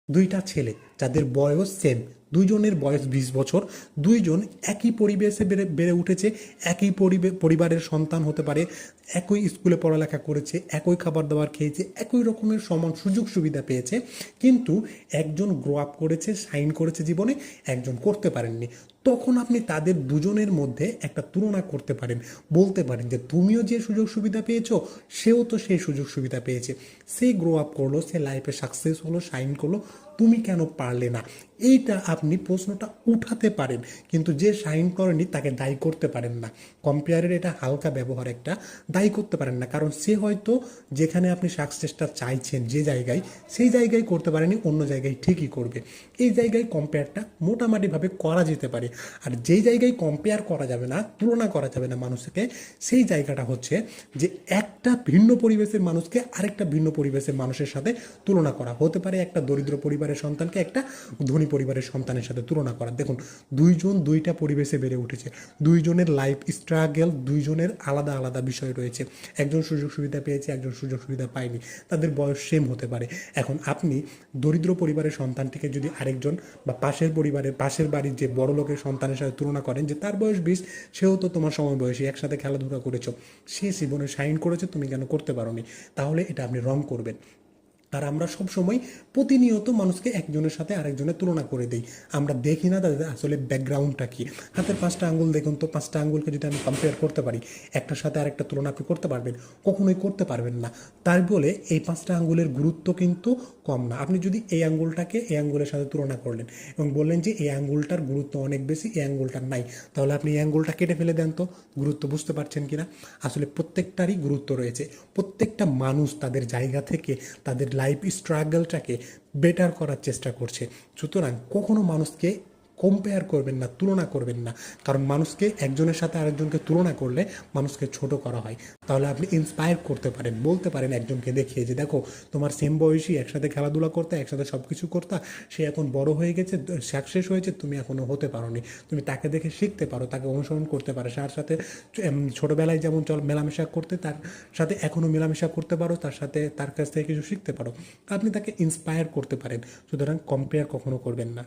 দুইটা ছেলে যাদের বয়স সেম, দুইজনের বয়স 20 বছর, দুইজন একই পরিবেশে বেড়ে বেড়ে উঠেছে, একই পরিবারের সন্তান হতে পারে, একই স্কুলে পড়ালেখা করেছে, একই খাবার দাবার খেয়েছে, একই রকমের সমান সুযোগ সুবিধা পেয়েছে, কিন্তু একজন গ্রো আপ করেছে, শাইন করেছে জীবনে, একজন করতে পারেননি। তখন আপনি তাদের দুজনের মধ্যে একটা তুলনা করতে পারেন, বলতে পারেন যে তুমিও যে সুযোগ সুবিধা পেয়েছো, সেও তো সেই সুযোগ সুবিধা পেয়েছে, সে গ্রো আপ করলো, সে লাইফে সাকসেস হলো, শাইন করলো, তুমি কেন পারলে না? এইটা আপনি প্রশ্নটা উঠাতে পারেন, কিন্তু যে শাইন করেনি তাকে দায়ী করতে পারেন না। কম্পেয়ারের এটা হালকা ব্যবহার, একটা দায়ী করতে পারেন না, কারণ সে হয়তো যেখানে আপনি সাকসেসটা চাইছেন যে জায়গায়, সেই জায়গায় করতে পারেনি, অন্য জায়গায় ঠিকই করবে। এই জায়গায় কম্পেয়ারটা মোটামুটিভাবে করা যেতে পারে। আর যেই জায়গায় কম্পেয়ার করা যাবে না, তুলনা করা যাবে না মানুষকে, সেই জায়গাটা হচ্ছে যে একটা ভিন্ন পরিবেশের মানুষকে আরেকটা ভিন্ন পরিবেশের মানুষের সাথে তুলনা করা। হতে পারে একটা দরিদ্র পরিবারের সন্তানকে একটা ধনী পরিবারের সন্তানের সাথে তুলনা করা। দেখুন, দুইজন দুইটা পরিবেশে বেড়ে উঠেছে, দুইজনের লাইফ স্ট্রাগল, দুইজনের আলাদা আলাদা বিষয় রয়েছে। একজন সুযোগ সুবিধা পেয়েছে, একজন সুযোগ সুবিধা পায়নি, তাদের বয়স সেম হতে পারে। এখন আপনি দরিদ্র পরিবারের সন্তানটিকে যদি আরেকজন বা পাশের বাড়ির যে বড় লোকের সন্তানের সাথে তুলনা করেন যে তার বয়স 20, সেও তো তোমার সময় বয়সী, একসাথে খেলাধুলা করেছো, সে জীবনে শাইন করেছে, তুমি কেন করতে পারোনি? তাহলে এটা আপনি রং করবেন। আর আমরা সব সময় প্রতিনিয়ত মানুষকে একজনের সাথে আরেকজনের তুলনা করে দিই, আমরা দেখি না তাদের আসলে ব্যাকগ্রাউন্ডটা কী। হাতের 5টা আঙ্গুল দেখুন তো, 5টা আঙ্গুলকে যদি আমি কম্পেয়ার করতে পারি, একটার সাথে আরেকটা তুলনা আপনি করতে পারবেন? কখনোই করতে পারবেন না। তাই বলে এই 5টা আঙ্গুলের গুরুত্ব কিন্তু কম না। আপনি যদি এই আঙ্গুলটাকে এই আঙ্গুলের সাথে তুলনা করলেন এবং বললেন যে এই আঙ্গুলটার গুরুত্ব অনেক বেশি, এই আঙ্গুলটার নাই, তাহলে আপনি এই আঙ্গুলটা কেটে ফেলে দেন তো। গুরুত্ব বুঝতে পারছেন কিনা? আসলে প্রত্যেকটারই গুরুত্ব রয়েছে। প্রত্যেকটা মানুষ তাদের জায়গা থেকে তাদের লাইফ স্ট্রাগলটাকে বেটার করার চেষ্টা করছে। সুতরাং কখনো মানুষকে কম্পেয়ার করবেন না, তুলনা করবেন না, কারণ মানুষকে একজনের সাথে আরেকজনকে তুলনা করলে মানুষকে ছোট করা হয়। তাহলে আপনি ইন্সপায়ার করতে পারেন, বলতে পারেন একজনকে দেখিয়ে যে দেখো, তোমার সেম বয়সী, একসাথে খেলাধুলা করতে, একসাথে সব কিছু করতা, সে এখন বড় হয়ে গেছে, সাকসেস হয়েছে, তুমি এখনও হতে পারোনি। তুমি তাকে দেখে শিখতে পারো, তাকে অনুসরণ করতে পারো, তার সাথে ছোটোবেলায় যেমন মেলামেশা করতে, তার সাথে এখনও মেলামেশা করতে পারো, তার সাথে তার কাছ থেকে কিছু শিখতে পারো। আপনি তাকে ইন্সপায়ার করতে পারেন। সুতরাং কম্পেয়ার কখনো করবেন না।